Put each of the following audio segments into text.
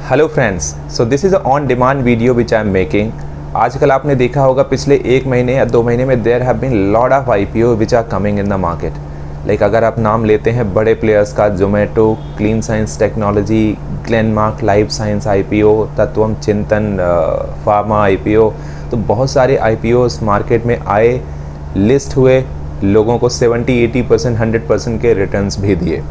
Hello friends, so this is a on demand video which I am making. आजकल आपने देखा होगा पिछले 1 महीने या 2 महीने में there have been lot of IPO which are coming in the market. Like अगर आप नाम लेते हैं बड़े प्लेयर्स का, Zomato, Clean Science Technology, Glenmark Life Science IPO, Tatvam Chintan Pharma IPO, तो बहुत सारे IPOs मार्केट में आए, लिस्ट हुए, लोगों को 70-80% 100% के रिटर्न्स भी दिए।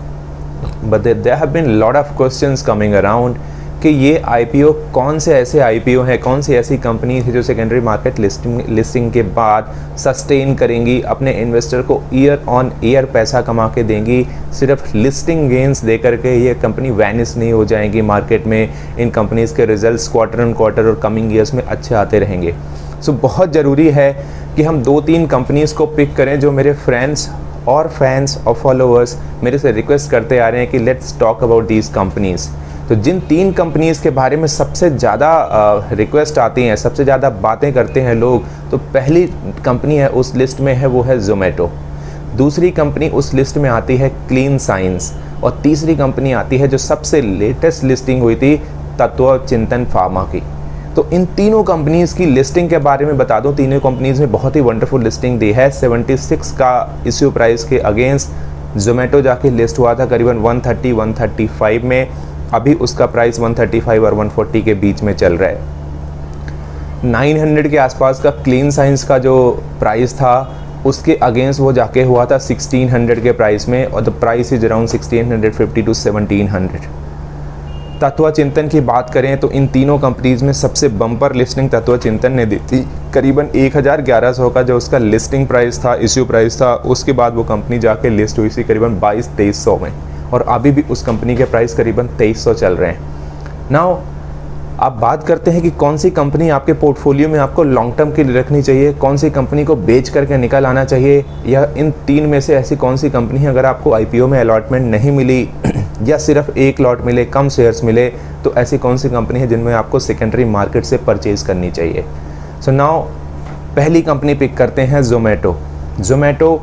But there have been lot of questions coming around कि ये IPO कौन से ऐसे IPO हैं, कौन सी ऐसी कंपनी है जो सेकेंडरी मार्केट लिस्टिंग के बाद सस्टेन करेंगी, अपने इन्वेस्टर को ईयर ऑन ईयर पैसा कमा के देंगी। सिर्फ लिस्टिंग गेंस दे करके ये कंपनी वैनिश नहीं हो जाएंगी मार्केट में। इन कंपनीज़ के रिजल्ट्स क्वार्टर ऑन क्वार्टर और कमिंग ईयर्स में अच्छे आते रहेंगे। सो बहुत ज़रूरी है कि हम 2-3 कंपनीज़ को पिक करें जो मेरे फ्रेंड्स और फैंस और फॉलोअर्स मेरे से रिक्वेस्ट करते आ रहे हैं कि let's talk about these companies. तो जिन 3 कंपनीज़ के बारे में सबसे ज़्यादा रिक्वेस्ट आती हैं, सबसे ज़्यादा बातें करते हैं लोग, तो पहली कंपनी है उस लिस्ट में है वो है जोमेटो। दूसरी कंपनी उस लिस्ट में आती है क्लीन साइंस, और तीसरी कंपनी आती है जो सबसे लेटेस्ट लिस्टिंग हुई थी, तत्व चिंतन फार्मा की। तो इन तीनों कंपनीज़ की लिस्टिंग के बारे में बता दूं, तीनों कंपनीज़ में बहुत ही वंडरफुल लिस्टिंग दी है। 76 का इश्यू प्राइस के अगेंस्ट जोमेटो जाके लिस्ट हुआ था करीबन 130-135 में। अभी उसका प्राइस 135 और 140 के बीच में चल रहा है। 900 के आसपास का क्लीन साइंस का जो प्राइस था उसके अगेंस्ट वो जाके हुआ था 1600 के प्राइस में, और the price is around 1650 to 1700। तत्व चिंतन की बात करें तो इन तीनों कंपनीज़ में सबसे बम्पर लिस्टिंग तत्व चिंतन ने दी थी। करीबन 1100 का जो उसका लिस्टिंग प्राइस था, इश्यू प्राइस था, उसके बाद वो कंपनी जाके लिस्ट हुई थी करीबन 2200-2300 में, और अभी भी उस कंपनी के प्राइस करीबन 2300 चल रहे हैं। नाउ आप बात करते हैं कि कौन सी कंपनी आपके पोर्टफोलियो में आपको लॉन्ग टर्म के लिए रखनी चाहिए, कौन सी कंपनी को बेच करके निकल आना चाहिए, या इन 3 में से ऐसी कौन सी कंपनी है अगर आपको IPO में अलॉटमेंट नहीं मिली या सिर्फ 1 लॉट मिले, कम शेयर्स मिले, तो ऐसी कौन सी कंपनी है जिनमें आपको सेकेंडरी मार्केट से परचेज़ करनी चाहिए। सो नाउ पहली कंपनी पिक करते हैं जोमेटो। जोमेटो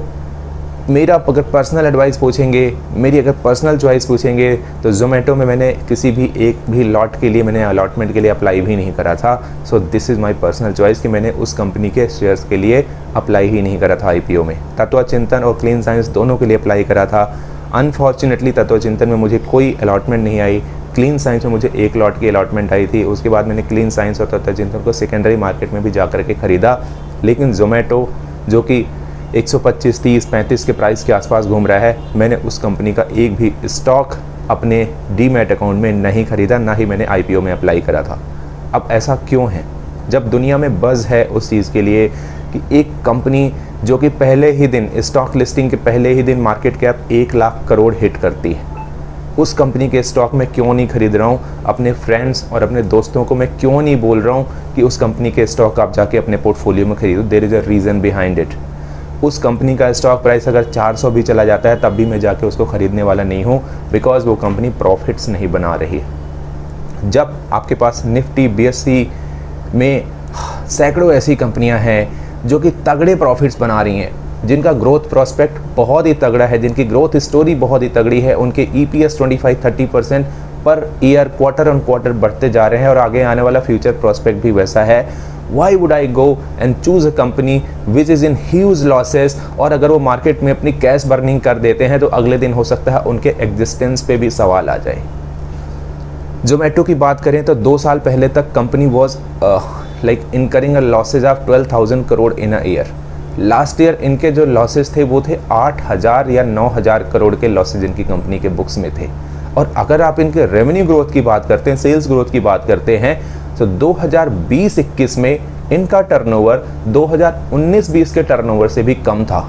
मेरा अगर पर्सनल एडवाइस पूछेंगे, मेरी अगर पर्सनल चॉइस पूछेंगे, तो जोमेटो में मैंने किसी भी एक भी लॉट के लिए, मैंने अलॉटमेंट के लिए अप्लाई भी नहीं करा था। So this is my personal choice कि मैंने उस कंपनी के शेयर्स के लिए अप्लाई ही नहीं करा था IPO में। तत्व चिंतन और क्लीन साइंस दोनों के लिए अप्लाई करा था। अनफॉर्चुनेटली तत्व चिंतन में मुझे कोई अलॉटमेंट नहीं आई, क्लीन साइंस में मुझे 1 लॉट की अलॉटमेंट आई थी। उसके बाद मैंने क्लीन साइंस और तत्व चिंतन को सेकेंडरी मार्केट में भी जा कर के ख़रीदा। लेकिन जोमेटो जो कि 125, 30, 35 के प्राइस के आसपास घूम रहा है, मैंने उस कंपनी का एक भी स्टॉक अपने डीमैट अकाउंट में नहीं खरीदा, ना ही मैंने IPO में अप्लाई करा था। अब ऐसा क्यों है, जब दुनिया में बज़ है उस चीज़ के लिए कि एक कंपनी जो कि पहले ही दिन, स्टॉक लिस्टिंग के पहले ही दिन market cap 1 lakh crore hit करती है, उस कंपनी के स्टॉक में क्यों नहीं खरीद रहा हूँ? अपने फ्रेंड्स और अपने दोस्तों को मैं क्यों नहीं बोल रहा हूँ कि उस कंपनी के स्टॉक आप जाके अपने पोर्टफोलियो में खरीदो? There is a reason behind it. उस कंपनी का स्टॉक प्राइस अगर 400 भी चला जाता है तब भी मैं जाके उसको ख़रीदने वाला नहीं हूँ, बिकॉज़ वो कंपनी प्रॉफिट्स नहीं बना रही है। जब आपके पास निफ्टी BSE में सैकड़ों ऐसी कंपनियां हैं जो कि तगड़े प्रॉफिट्स बना रही हैं, जिनका ग्रोथ प्रोस्पेक्ट बहुत ही तगड़ा है, जिनकी ग्रोथ स्टोरी बहुत ही तगड़ी है, उनके EPS 25-30% per year quarter on quarter बढ़ते जा रहे हैं, और आगे आने वाला फ्यूचर प्रोस्पेक्ट भी वैसा है। Why would I go and choose a company which is in huge losses? और अगर वो मार्केट में अपनी कैश बर्निंग कर देते हैं तो अगले दिन हो सकता है उनके एग्जिस्टेंस पे भी सवाल आ जाए। जोमेटो की बात करें तो 2 साल पहले तक company was like incurring a losses of 12,000 crore in a year. Last year इनके जो लॉसेज थे वो थे 8,000 या 9,000 करोड़ के लॉसेज इनकी कंपनी के बुक्स में थे। और अगर आप इनके रेवेन्यू ग्रोथ की बात करते हैं, सेल्स ग्रोथ की बात करते हैं, तो 2020-21 में इनका टर्नओवर 2019-20 के टर्नओवर से भी कम था।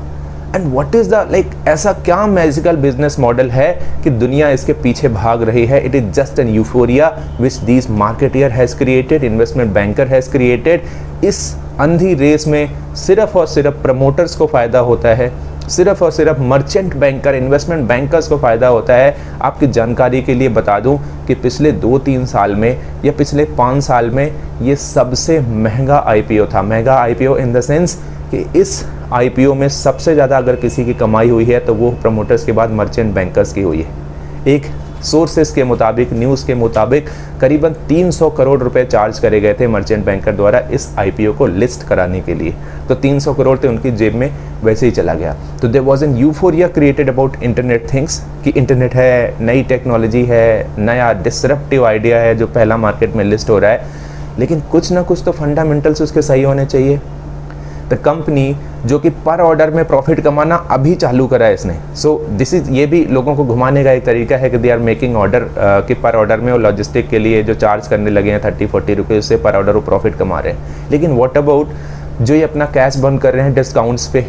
And what is the like, ऐसा क्या मैजिकल बिजनेस मॉडल है कि दुनिया इसके पीछे भाग रही है? It is just an euphoria which this marketeer has created, investment banker has created. इस अंधी रेस में सिर्फ और सिर्फ प्रमोटर्स को फ़ायदा होता है, सिर्फ और सिर्फ मर्चेंट बैंकर, इन्वेस्टमेंट बैंकर्स को फ़ायदा होता है। आपकी जानकारी के लिए बता दूं कि पिछले 2-3 साल में या पिछले 5 साल में ये सबसे महंगा IPO था। महंगा IPO इन द सेंस कि इस IPO में सबसे ज़्यादा अगर किसी की कमाई हुई है तो वो प्रमोटर्स के बाद मर्चेंट बैंकर्स की हुई है। एक सोर्सेस के मुताबिक, न्यूज़ के मुताबिक करीबन 300 करोड़ रुपए चार्ज करे गए थे मर्चेंट बैंकर द्वारा इस आईपीओ को लिस्ट कराने के लिए। तो 300 करोड़ थे उनकी जेब में, वैसे ही चला गया। तो there was an euphoria created about internet things, कि इंटरनेट है, नई टेक्नोलॉजी है, नया डिसरप्टिव आइडिया है जो पहला मार्केट में लिस्ट हो रहा है, लेकिन कुछ ना कुछ तो फंडामेंटल्स उसके सही होने चाहिए। द कंपनी जो कि पर ऑर्डर में प्रॉफिट कमाना अभी चालू करा है इसने। सो दिस इज, ये भी लोगों को घुमाने का एक तरीका है कि दे आर मेकिंग ऑर्डर कि पर ऑर्डर में वो लॉजिस्टिक के लिए जो चार्ज करने लगे हैं 30-40 रुपये, उससे पर ऑर्डर वो प्रॉफिट कमा रहे हैं। लेकिन व्हाट अबाउट जो ये अपना कैश बर्न कर रहे हैं डिस्काउंट्स पे,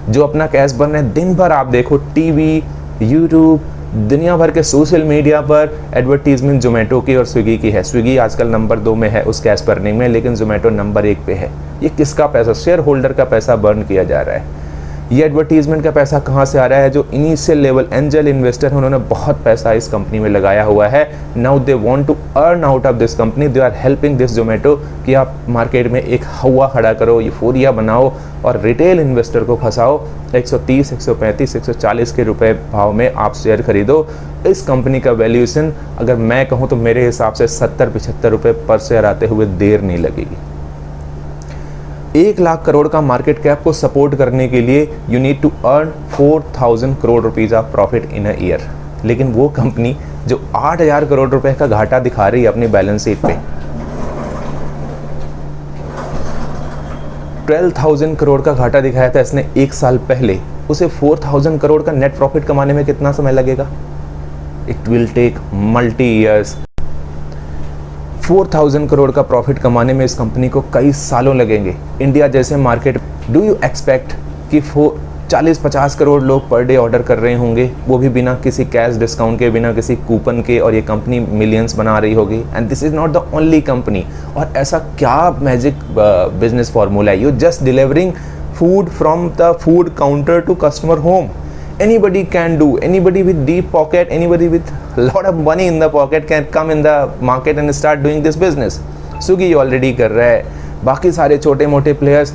जो अपना कैश बर्न है दिन भर आप देखो टीवी, यूट्यूब, दुनिया भर के सोशल मीडिया पर एडवर्टीजमेंट जोमेटो की और स्विगी की है। स्विगी आजकल नंबर 2 में है उस कैश बर्निंग में, लेकिन जोमेटो नंबर 1 पे है। ये किसका पैसा? शेयर होल्डर का पैसा बर्न किया जा रहा है। ये एडवर्टीजमेंट का पैसा कहाँ से आ रहा है? जो इनिशियल लेवल एंजल इन्वेस्टर हैं उन्होंने बहुत पैसा इस कंपनी में लगाया हुआ है। Now they want to earn out of this company, they are helping this Zomato कि आप मार्केट में एक हवा खड़ा करो, यूफोरिया बनाओ और रिटेल इन्वेस्टर को फंसाओ। 130, 135, 140 के रुपए भाव में आप शेयर खरीदो। इस कंपनी का वैल्यूएशन अगर मैं कहूँ तो मेरे हिसाब से 70-75 रुपये पर शेयर आते हुए देर नहीं लगेगी। 1 लाख करोड़ का मार्केट कैप को सपोर्ट करने के लिए you need to earn 4000 crore rupees of profit in a year. लेकिन वो कंपनी जो 8000 करोड़ रुपए का घाटा दिखा रही है अपनी बैलेंस शीट पे, 12,000 करोड़ का घाटा दिखाया था इसने 1 साल पहले, उसे 4000 करोड़ का नेट प्रॉफिट कमाने में कितना समय लगेगा? It will take multi years. 4000 crore का प्रॉफिट कमाने में इस कंपनी को कई सालों लगेंगे। इंडिया जैसे मार्केट, डू यू एक्सपेक्ट कि 40-50 करोड़ लोग पर डे ऑर्डर कर रहे होंगे, वो भी बिना किसी कैश डिस्काउंट के, बिना किसी कूपन के, और ये कंपनी मिलियंस बना रही होगी। And this is not the only company. और ऐसा क्या मैजिक बिजनेस फार्मूला है? You just delivering food from the food counter to customer home. Anybody can do, anybody with deep pocket, anybody with lot of money in the pocket can come in the market and start doing this business. Swiggy already कर रहा है, बाकी सारे छोटे मोटे players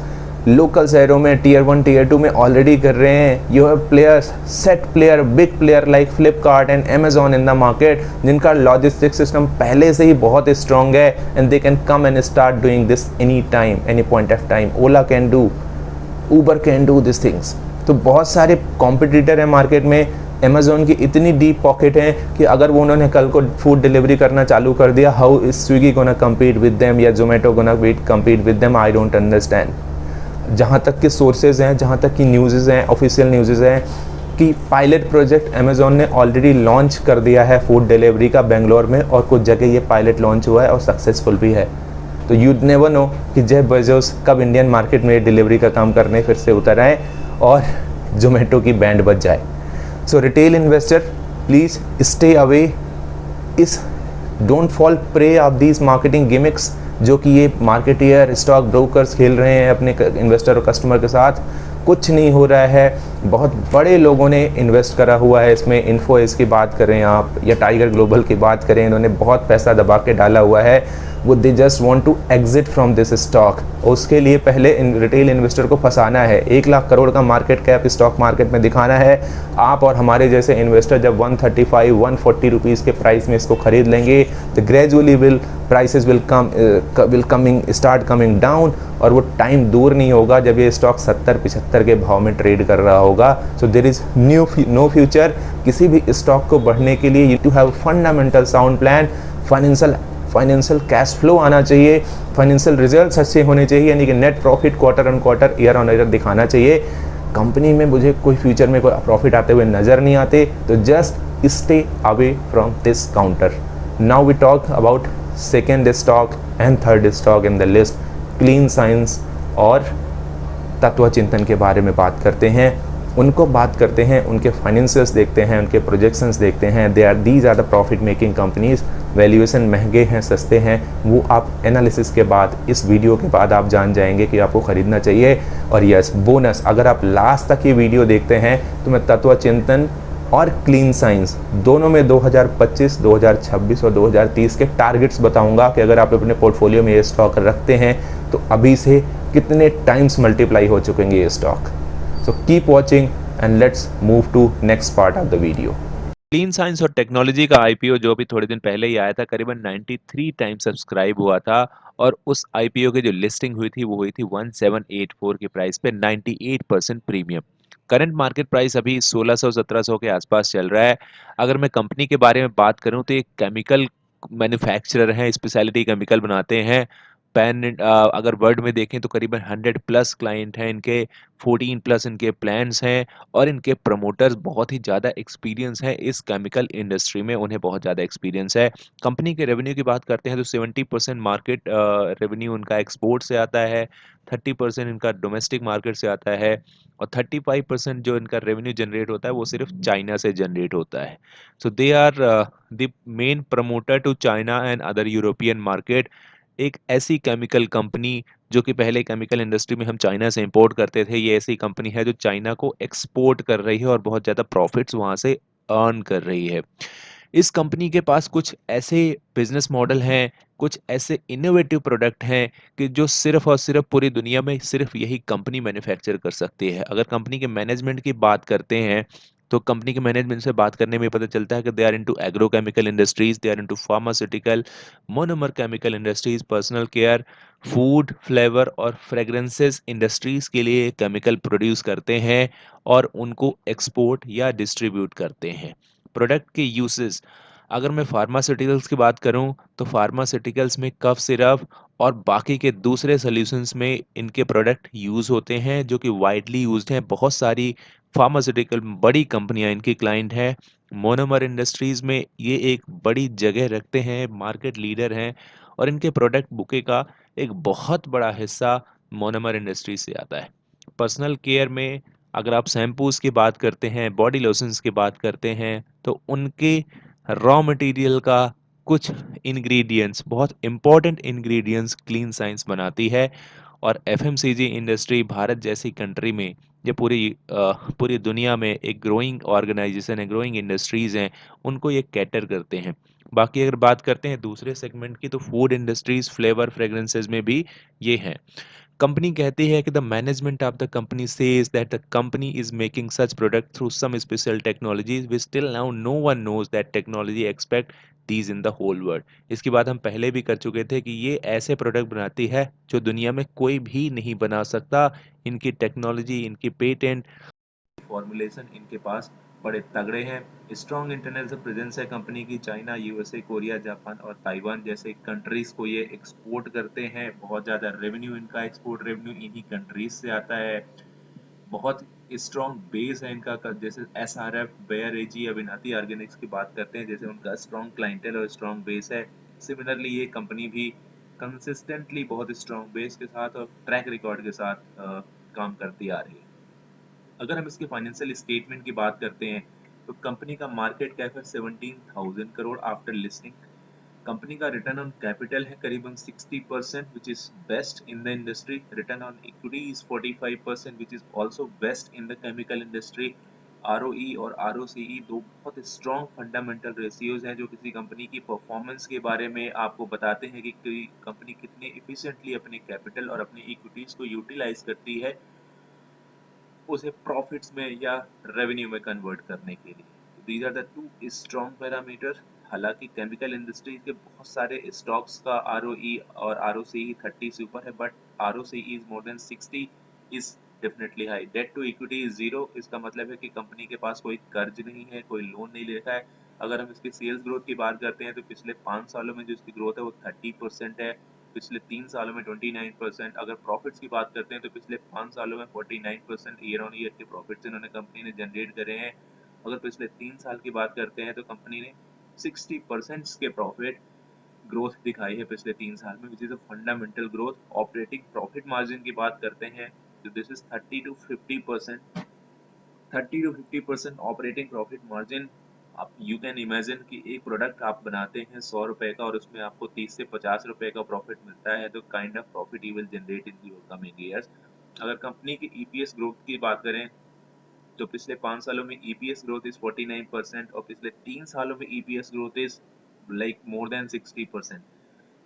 local शहरों में tier 1 tier 2 में ऑलरेडी कर रहे हैं। You have players, set player, big player like Flipkart and Amazon in the market, जिनका लॉजिस्टिक सिस्टम पहले से ही बहुत स्ट्रॉन्ग है and they can come and start doing this any time, any point of time. Ola can do, Uber can do this things. तो बहुत सारे competitor हैं market में। अमेजोन की इतनी डीप पॉकेट है कि अगर वो उन्होंने कल को फूड डिलीवरी करना चालू कर दिया, how is Swiggy gonna compete with them या Zomato gonna compete with them? I don't understand. जहाँ तक कि सोर्सेज हैं, जहाँ तक कि न्यूज़ हैं, ऑफिशियल न्यूज़ हैं कि पायलट प्रोजेक्ट अमेजोन ने ऑलरेडी लॉन्च कर दिया है फूड डिलीवरी का बेंगलोर में, और कुछ जगह ये पायलट लॉन्च हुआ है और सक्सेसफुल भी है। तो यू नेवर नो कि जेफ बेजोस कब इंडियन मार्केट में डिलीवरी का काम करने फिर से उतर आए और जोमेटो की बैंड बज जाए। So retail investor please stay away, is don't fall prey of these marketing gimmicks जो कि ये मार्केटियर, स्टॉक ब्रोकर्स खेल रहे हैं अपने इन्वेस्टर और कस्टमर के साथ। कुछ नहीं हो रहा है। बहुत बड़े लोगों ने इन्वेस्ट करा हुआ है इसमें। इन्फोएस की बात करें आप या टाइगर ग्लोबल की बात करें, इन्होंने बहुत पैसा दबा के डाला हुआ है। वो they just want to exit from this stock. उसके लिए पहले रिटेल इन्वेस्टर को फंसाना है। 1 लाख करोड़ का मार्केट कैप स्टॉक मार्केट में दिखाना है। आप और हमारे जैसे इन्वेस्टर जब 135-140 रुपीज़ के प्राइस में इसको खरीद लेंगे तो gradually prices will start coming down, और वो टाइम दूर नहीं होगा जब ये स्टॉक 70-75 के भाव में ट्रेड कर रहा होगा। So there is no future. किसी भी स्टॉक को बढ़ने के लिए you to have fundamental sound plan, financial cash flow आना चाहिए, फाइनेंशियल रिजल्ट्स अच्छे होने चाहिए, यानी कि net profit quarter on quarter, year on year दिखाना चाहिए। कंपनी में मुझे कोई फ्यूचर में कोई प्रॉफिट आते हुए नज़र नहीं आते, तो just stay away from this counter. Now we talk about second stock and third stock in the list, Clean Science और तत्व चिंतन के बारे में बात करते हैं। उनको बात करते हैं, उनके फाइनेंशियल्स देखते हैं, उनके प्रोजेक्शंस देखते हैं। These are the profit making companies. Valuation महंगे हैं, सस्ते हैं, वो आप एनालिसिस के बाद, इस वीडियो के बाद आप जान जाएंगे कि आपको ख़रीदना चाहिए। और यस, बोनस, अगर आप लास्ट तक ये वीडियो देखते हैं तो मैं तत्व चिंतन और क्लीन साइंस दोनों में 2025, 2026 और 2030 के टारगेट्स बताऊंगा कि अगर आप अपने पोर्टफोलियो में ये स्टॉक रखते हैं तो अभी से कितने टाइम्स मल्टीप्लाई हो चुकेंगे ये stock. So keep watching and let's move to next part of the video. Clean Science और टेक्नोलॉजी का आईपीओ जो अभी थोड़े दिन पहले ही आया था, करीबन 93 टाइम सब्सक्राइब हुआ था। और उस आईपीओ की जो लिस्टिंग हुई थी वो हुई थी 1784 के प्राइस पे, 98% प्रीमियम। करंट मार्केट प्राइस अभी 1600-1700 के आसपास चल रहा है। अगर मैं कंपनी के बारे में बात करूं तो ये केमिकल मैन्युफैक्चरर हैं, स्पेशलिटी केमिकल बनाते हैं। अगर वर्ल्ड में देखें तो करीबन 100 प्लस क्लाइंट हैं इनके, 14 प्लस इनके प्लान्स हैं। और इनके प्रमोटर्स बहुत ही ज़्यादा एक्सपीरियंस है इस केमिकल इंडस्ट्री में, उन्हें बहुत ज़्यादा एक्सपीरियंस है। कंपनी के रेवेन्यू की बात करते हैं तो 70% मार्केट रेवेन्यू उनका एक्सपोर्ट से आता है, 30% इनका डोमेस्टिक मार्केट से आता है, और 35% जो इनका रेवेन्यू जनरेट होता है वो सिर्फ चाइना से जनरेट होता है। So they are the main promoter to China and other European market. एक ऐसी केमिकल कंपनी जो कि पहले केमिकल इंडस्ट्री में हम चाइना से इंपोर्ट करते थे, ये ऐसी कंपनी है जो चाइना को एक्सपोर्ट कर रही है और बहुत ज़्यादा प्रॉफिट्स वहाँ से अर्न कर रही है। इस कंपनी के पास कुछ ऐसे बिजनेस मॉडल हैं, कुछ ऐसे इनोवेटिव प्रोडक्ट हैं कि जो सिर्फ और सिर्फ पूरी दुनिया में सिर्फ यही कंपनी मैन्युफैक्चर कर सकती है। अगर कंपनी के मैनेजमेंट की बात करते हैं तो कंपनी के मैनेजमेंट से बात करने में पता चलता है कि they are into agrochemical industries, they are into pharmaceutical, monomer chemical industries, personal care, food, flavour और फ्रेग्रेंसेस इंडस्ट्रीज के लिए केमिकल प्रोड्यूस करते हैं और उनको एक्सपोर्ट या डिस्ट्रीब्यूट करते हैं। प्रोडक्ट के यूसेस, अगर मैं फार्मास्यूटिकल्स की बात करूं तो फार्मास्यूटिकल्स में कफ सिरप और बाकी के दूसरे सॉल्यूशंस में इनके प्रोडक्ट यूज होते हैं जो कि वाइडली यूज्ड हैं। बहुत सारी फार्मास्यूटिकल बड़ी कंपनियां इनकी क्लाइंट हैं। मोनोमर इंडस्ट्रीज में ये एक बड़ी जगह रखते हैं, मार्केट लीडर हैं, और इनके प्रोडक्ट बुके का एक बहुत बड़ा हिस्सा मोनोमर इंडस्ट्रीज से आता है। पर्सनल केयर में अगर आप शैम्पूज की बात करते हैं, बॉडी लोशंस की बात करते हैं, तो उनके रॉ मटेरियल का कुछ इंग्रेडिएंट्स, बहुत इंपॉर्टेंट इंग्रेडिएंट्स क्लीन साइंस बनाती है। और एफएमसीजी इंडस्ट्री भारत जैसी कंट्री में, ये पूरी दुनिया में एक ग्रोइंग ऑर्गेनाइजेशन है, ग्रोइंग इंडस्ट्रीज हैं, उनको ये कैटर करते हैं। बाकी अगर बात करते हैं दूसरे सेगमेंट की तो फूड इंडस्ट्रीज, फ्लेवर फ्रेग्रेंसेज में भी ये हैं। कंपनी कहती है कि the management of the company says that the company is making such product through some special technologies which till now no one knows that technology expect these in the whole world. इसकी बात हम पहले भी कर चुके थे कि ये ऐसे प्रोडक्ट बनाती है जो दुनिया में कोई भी नहीं बना सकता। इनकी टेक्नोलॉजी, इनकी पेटेंट, फॉर्मुलेशन इनके पास बड़े तगड़े हैं। स्ट्रॉन्ग इंटरनेशनल प्रेजेंस है कंपनी की, चाइना, यूएसए, कोरिया, जापान और ताइवान जैसे कंट्रीज को ये एक्सपोर्ट करते हैं। बहुत ज़्यादा रेवेन्यू इनका, एक्सपोर्ट रेवेन्यू इन्हीं कंट्रीज से आता है। बहुत स्ट्रॉन्ग बेस है इनका, जैसे एस आर एफ, बेयर एजी, अविनाती ऑर्गेनिक्स की बात करते हैं, जैसे उनका स्ट्रॉन्ग क्लाइंटेल और स्ट्रॉन्ग बेस है। सिमिलरली ये कंपनी भी कंसिस्टेंटली बहुत स्ट्रॉन्ग बेस के साथ और ट्रैक रिकॉर्ड के साथ काम करती आ रही है। अगर हम इसके फाइनेंशियल स्टेटमेंट की बात करते हैं तो कंपनी का मार्केट कैप है 17,000 करोड़ आफ्टर लिस्टिंग। कंपनी का रिटर्न ऑन कैपिटल है करीबन 60% which is best in the industry. Return on equity is 45% which is also best in the chemical industry. ROE और आरओसीई दो बहुत स्ट्रॉन्ग फंडामेंटल रेशियोज हैं जो किसी कंपनी की परफॉर्मेंस के बारे में आपको बताते हैं कि कोई कंपनी कितनी इफिशिएंटली अपने कैपिटल और अपनी इक्विटीज को यूटिलाइज करती है उसे प्रॉफिट्स में या रेवेन्यू में कन्वर्ट करने के लिए। These are the two strong parameter. हालांकि केमिकल इंडस्ट्री के बहुत सारे स्टॉक्स का आरओई और आरओसीई 30 से ऊपर है, but ROCE is more than 60 is definitely high. Debt to equity is zero, इसका मतलब है कि कंपनी के पास कोई कर्ज नहीं है, कोई लोन नहीं ले रखा है। अगर हम इसकी सेल्स ग्रोथ की बात करते हैं तो पिछले 5 सालों में जो इसकी ग्रोथ है वो 30% है, पिछले 3 सालों में 29%। अगर प्रॉफिट्स की बात करते हैं तो पिछले 5 सालों में 49% ईयर ऑन ईयर के प्रॉफिट्स इन्होंने कंपनी ने जनरेट करे हैं। अगर पिछले 3 साल की बात करते हैं तो कंपनी ने 60% के प्रॉफिट ग्रोथ दिखाई है पिछले 3 साल में, which is a fundamental growth. Operating profit margin की बात करते हैं तो this is 30 to 50%। 30 to 50% operating profit margin. आप यू कैन इमेजिन कि एक प्रोडक्ट आप बनाते हैं 100 रुपए का और उसमें आपको 30 से 50 रुपए का प्रॉफिट मिलता है, तो kind of profit you will generate in your coming years. अगर कंपनी की ईपीएस ग्रोथ की बात करें तो पिछले 5 सालों में ईपीएस ग्रोथ इज 49% और पिछले 3 सालों में EPS growth is like more than 60%।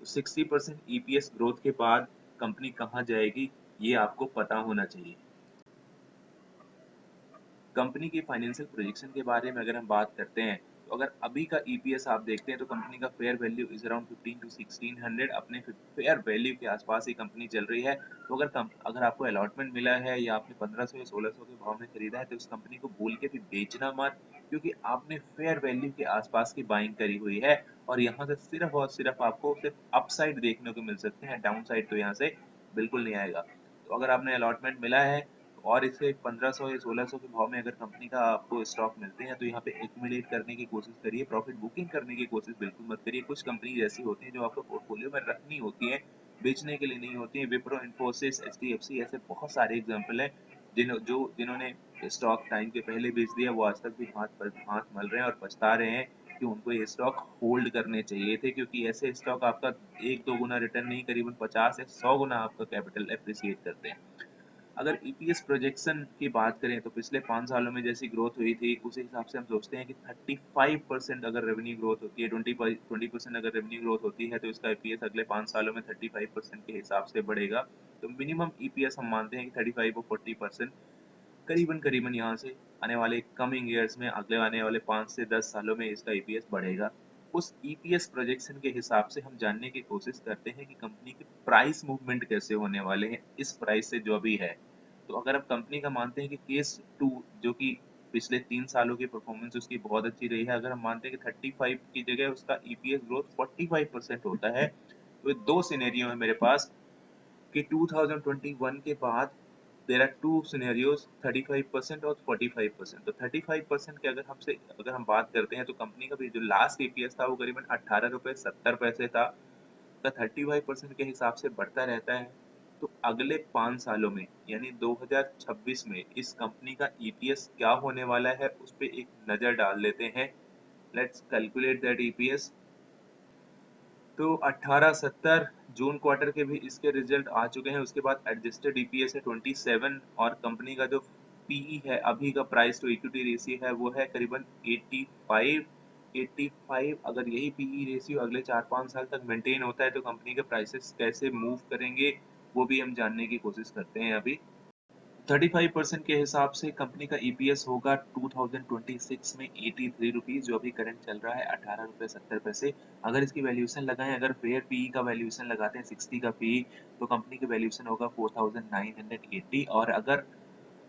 तो 60% ईपीएस ग्रोथ के बाद कंपनी कहाँ जाएगी ये आपको पता होना चाहिए। कंपनी की फाइनेंशियल प्रोजेक्शन के बारे में अगर हम बात करते हैं तो अगर अभी का ईपीएस आप देखते हैं तो कंपनी का fair value is around 15 to 1600, अपने फेयर वैल्यू के आसपास ही कंपनी चल रही है। तो अगर आपको अलॉटमेंट मिला है या आपने 1500 या 1600 के भाव में खरीदा है तो उस कंपनी को भूल के भी बेचना मत, क्योंकि आपने फेयर वैल्यू के आसपास की बाइंग करी हुई है और यहाँ से सिर्फ और सिर्फ आपको सिर्फ अपसाइड देखने को मिल सकते हैं, डाउन साइड तो यहाँ से बिल्कुल नहीं आएगा। तो अगर आपने अलॉटमेंट मिला है और इसे 1500 या 1600 के भाव में अगर कंपनी का आपको स्टॉक मिलते हैं तो यहाँ पे एक्यूमुलेट करने की कोशिश करिए, प्रॉफिट बुकिंग करने की कोशिश बिल्कुल मत करिए। कुछ कंपनी ऐसी होती हैं जो आपको पोर्टफोलियो में रखनी होती है, बेचने के लिए नहीं होती है। विप्रो, इन्फोसिस, एचडीएफसी, ऐसे बहुत सारे एग्जाम्पल हैं जिन्होंने स्टॉक टाइम के पहले बेच दिया, वो आज तक भी हाथ मल रहे हैं और पछता रहे हैं कि उनको ये स्टॉक होल्ड करने चाहिए थे, क्योंकि ऐसे स्टॉक आपका 1-2 गुना रिटर्न नहीं, करीबन 50 या 100 गुना आपका कैपिटल एप्रिसिएट करते हैं। अगर ईपीएस प्रोजेक्शन की बात करें तो पिछले 5 सालों में जैसी ग्रोथ हुई थी उसी हिसाब से हम सोचते हैं कि 35% अगर रेवेन्यू ग्रोथ होती है, 20% अगर रेवेन्यू ग्रोथ होती है तो इसका ईपीएस अगले 5 सालों में 35% के हिसाब से बढ़ेगा। तो मिनिमम ईपीएस हम मानते हैं कि 35 और 40% करीबन करीबन यहाँ से आने वाले कमिंग ईयर्स में, अगले आने वाले 5 से 10 सालों में इसका ईपीएस बढ़ेगा। उस ईपीएस प्रोजेक्शन के हिसाब से हम जानने की कोशिश करते हैं कि कंपनी के प्राइस मूवमेंट कैसे होने वाले हैं इस प्राइस से जो भी है। तो अगर आप कंपनी का मानते हैं कि केस टू, जो कि पिछले 3 सालों की परफॉर्मेंस उसकी बहुत अच्छी रही है, अगर हम मानते हैं कि 35 की जगह उसका ईपीएस ग्रोथ 45% होता है, तो दो सिनेरियो है मेरे पास कि 2021 के बाद देर आर टू सिनेरियोज, 35% और 45%। तो 35% के अगर हम बात करते हैं तो कंपनी का भी जो लास्ट ईपीएस था वो करीबन 18 रुपए 70 पैसे था। का 35% के हिसाब से बढ़ता रहता है। तो अगले 5 सालों में यानी 2026 में इस कंपनी का ईपीएस क्या होने वाला है उस पर एक नजर डाल लेते हैं। Let's calculate that EPS. तो 1870 जून क्वार्टर के भी इसके रिजल्ट आ चुके हैं, उसके बाद एडजस्टेड ईपीएस है 27 और कंपनी का जो पीई है, अभी का प्राइस टू इक्विटी रेशियो है, वो है करीबन 85। अगर यही पीई रेशियो अगले 4-5 साल तक मेंटेन होता है तो कंपनी के प्राइसेस कैसे मूव करेंगे वो भी हम जानने की कोशिश करते हैं अभी। 35% के हिसाब से कंपनी का ईपीएस होगा 2026 में 83 रुपीज, जो अभी करंट चल रहा है 18 रुपए 70 पैसे। अगर इसकी वैल्यूएशन लगाएं, अगर फेयर पीई का वैल्यूएशन लगाते हैं 60 का पीई, तो कंपनी की वैल्यूएशन होगा 4980। और अगर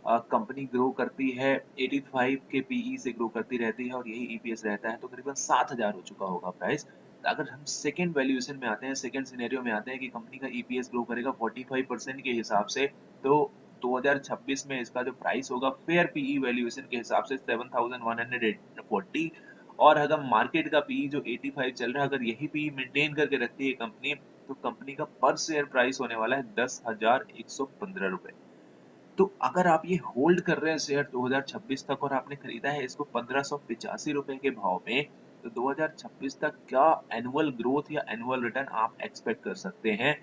कंपनी ग्रो करती है 85 के पीई से ग्रो करती रहती है और यही ईपीएस रहता है तो करीबन 7000 हो चुका होगा प्राइस। अगर हम सेकेंड वैल्यूएशन में आते हैं, सेकेंड सिनेरियो में आते हैं कि कंपनी का ईपीएस ग्रो करेगा 45% के हिसाब से, तो 2026 में इसका जो प्राइस होगा फेयर पीई वैल्यूएशन के हिसाब से 7140। और अगर मार्केट का पीई जो 85 चल रहा है, अगर यही पीई मेंटेन करके रखती है कंपनी, तो कंपनी का पर शेयर प्राइस होने वाला है 10,115 रुपए। तो अगर आप ये होल्ड कर रहे हैं शेयर 2026 तक और आपने खरीदा है इसको 1585 रुपए के भाव में, तो 2026 तक क्या एनुअल ग्रोथ या एनुअल रिटर्न आप एक्सपेक्ट कर सकते हैं?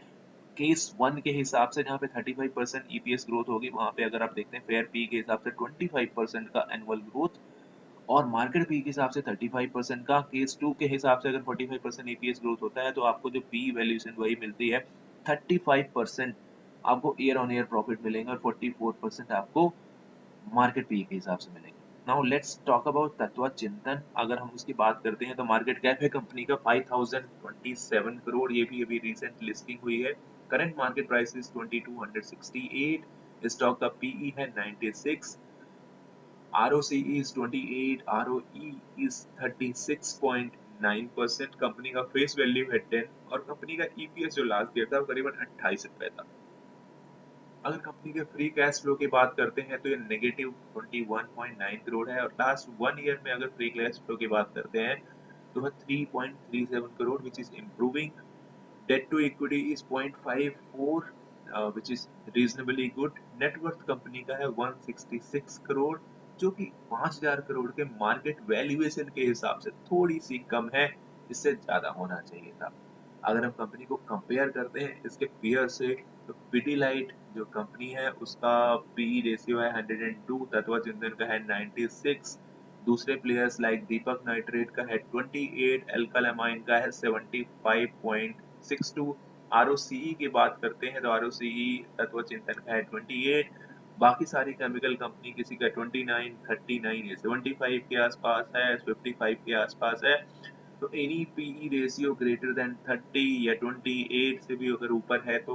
केस वन के हिसाब से जहाँ पे 35% ईपीएस ग्रोथ होगी, वहां पे अगर आप देखते हैं फेयर पी के हिसाब से 25% का एनुअल ग्रोथ और मार्केट पी के हिसाब से 35% का। केस टू के हिसाब से अगर 45% ईपीएस ग्रोथ होता है तो आपको जो पी वैल्यूएशन वही मिलती है 35% आपको ईयर ऑन ईयर प्रॉफिट मिलेंगे और 44% आपको मार्केट पी के हिसाब से मिलेंगे। नाउ लेट्स टॉक अबाउट तत्व चिंतन। अगर हम उसकी बात करते हैं तो मार्केट कैप है कंपनी का 5027 करोड़, ये भी अभी रिसेंट लिस्टिंग हुई है। Current market price is 2268। Stock का पीई है 96, ROCE is 28, ROE is 36.9%, company का फेस वैल्यू है 10 और कंपनी का ईपीएस जो लास्ट ईयर था वो करीबन 28 रुपए था। अगर कंपनी के फ्री कैश फ्लो की बात करते हैं तो ये नेगेटिव 21.9 करोड़ है और लास्ट 1 ईयर में अगर फ्री कैश फ्लो की बात करते हैं तो है 3.37 crore, which is improving. Debt to equity is 0.54, which is reasonably good। Net worth company का है 166 करोड़, जो कि 5000 करोड़ के मार्केट वैल्यूएशन के हिसाब से थोड़ी सी कम है, इससे ज्यादा होना चाहिए था। अगर हम कंपनी को कंपेयर करते हैं इसके पीयर से, तो पिडीलाइट जो कंपनी है उसका पीई रेशियो है 102, तत्व चिंतन का है 96, दूसरे प्लेयर्स लाइक दीपक नाइट्रेट का है 28, एल्कालामाइन का है 75.62। आरओसीई की बात करते हैं तो आरओसीई तत्व चिंतन का है 28, बाकी सारी केमिकल कंपनी किसी का 29, 39 या 75 के आसपास है, 55 के आसपास है। तो any PE ratio greater than 30 या 28 से भी अगर ऊपर है तो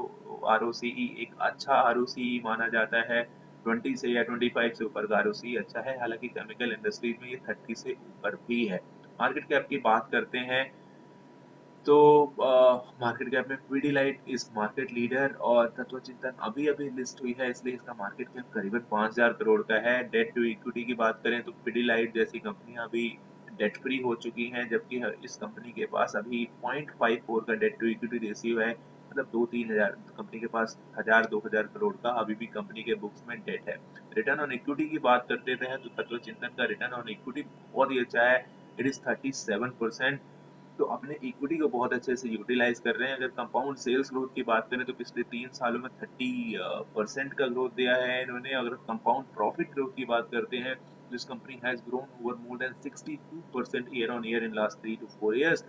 आरओसीई एक अच्छा आरओसीई माना जाता है। 20 से या 25 से ऊपर का आरओसीई अच्छा है। हालांकि केमिकल इंडस्ट्रीज में ये 30 से ऊपर भी है। मार्केट कैप की बात करते हैं तो मार्केट कैप में पीडीलाइट इस मार्केट लीडर और तत्व चिंतन अभी अभी लिस्ट हुई है, इसलिए इसका मार्केट कैप करीबन 5000 करोड़ का है। डेट टू इक्विटी की बात करें तो पीडीलाइट जैसी कंपनियां अभी डेट फ्री हो चुकी हैं, जबकि इस कंपनी के पास अभी 0.54 का डेट टू इक्विटी रेशियो है। मतलब 2-3 हजार कंपनी के पास 1000-2000 करोड़ का अभी भी कंपनी के बुक्स में डेट है। रिटर्न ऑन इक्विटी की बात करते हैं तो तत्व चिंतन का रिटर्न ऑन इक्विटी बहुत ही अच्छा है। It is 37%। तो अपने इक्विटी को बहुत अच्छे से यूटिलाइज कर रहे हैं। अगर कंपाउंड सेल्स ग्रोथ की बात करें तो पिछले 3 सालों में 30% का ग्रोथ दिया है इन्होंने। अगर कंपाउंड प्रॉफिट ग्रोथ की बात करते हैं, this company has grown over more than 62% year on year in last 3 to 4 years।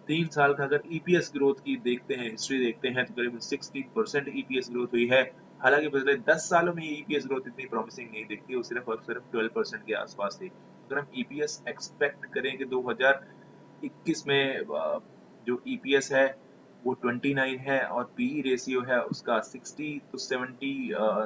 3 साल का अगर ईपीएस ग्रोथ की देखते हैं, हिस्ट्री देखते हैं, तो करीबन 60% ईपीएस ग्रोथ हुई है। हालांकि पिछले 10 सालों में ये ईपीएस ग्रोथ इतनी प्रॉमिसिंग नहीं दिखती, वो सिर्फ और सिर्फ 12% के आसपास थी। अगर हम ईपीएस एक्सपेक्ट करें कि 2021 में जो ईपीएस है वो 29 है और पीई रेशियो है उसका 60 to 70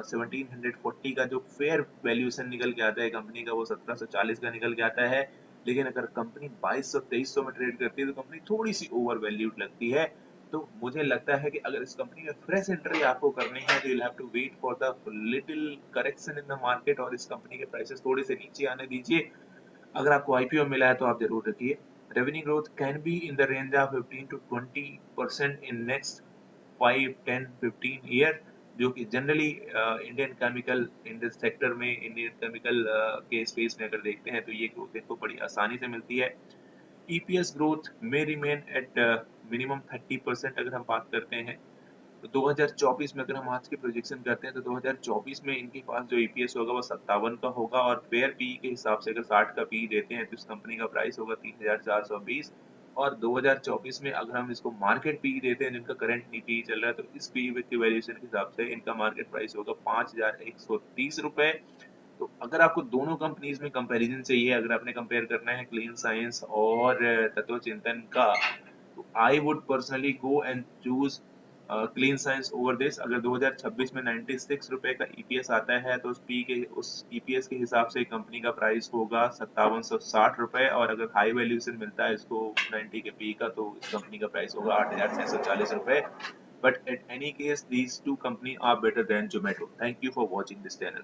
1740 का जो फेयर वैल्यूएशन निकल के आता है कंपनी का, वो 1740 का निकल के आता है। लेकिन अगर कंपनी 2200-2300 में ट्रेड करती है तो कंपनी थोड़ी सी ओवर वैल्यूड लगती है। तो मुझे लगता है कि अगर इस कंपनी में फ्रेश एंट्री आपको करनी है तो you have to wait for the little correction in the market और इस कंपनी के प्राइसेस थोड़े से नीचे आने दीजिए। अगर आपको आईपीओ मिला है तो आप जरूर रखिए। Revenue growth can be in the range of 15 to 20% in next 5, 10, 15 year, जो कि generally Indian chemical industry sector में, इंडियन केमिकल के स्पेस में अगर देखते हैं तो ये ग्रोथ इनको बड़ी आसानी से मिलती है। ईपीएस ग्रोथ में रिमेन एट मिनिमम 30% अगर हम बात करते हैं। तो 2024 में अगर हम आज की प्रोजेक्शन करते हैं तो 2024 में इनके पास जो ईपीएस होगा वो 57 का होगा और फेयर पी के हिसाब से अगर 60 का पी देते हैं तो इस कंपनी का प्राइस होगा 3420। और 2024 में अगर हम इसको मार्केट पी देते हैं जिनका करंट पी चल रहा है तो इस पी की वैल्यूएशन के हिसाब से इनका मार्केट प्राइस होगा 5130 रुपए। तो अगर आपको दोनों कंपनीज में कंपैरिजन चाहिए, अगर आपने कंपेयर करना है क्लीन साइंस और तत्व चिंतन का, तो I would personally go and choose clean science over this. अगर 2026 में 96 रुपए का ईपीएस आता है तो उस ईपीएस के हिसाब से कंपनी का प्राइस होगा 5760 रुपए। और अगर हाई वैल्यूएशन मिलता है इसको 90 के पी का तो इस कंपनी का प्राइस होगा 8640 रुपए। But at any case these two company are better than Zomato. Thank you for watching this channel.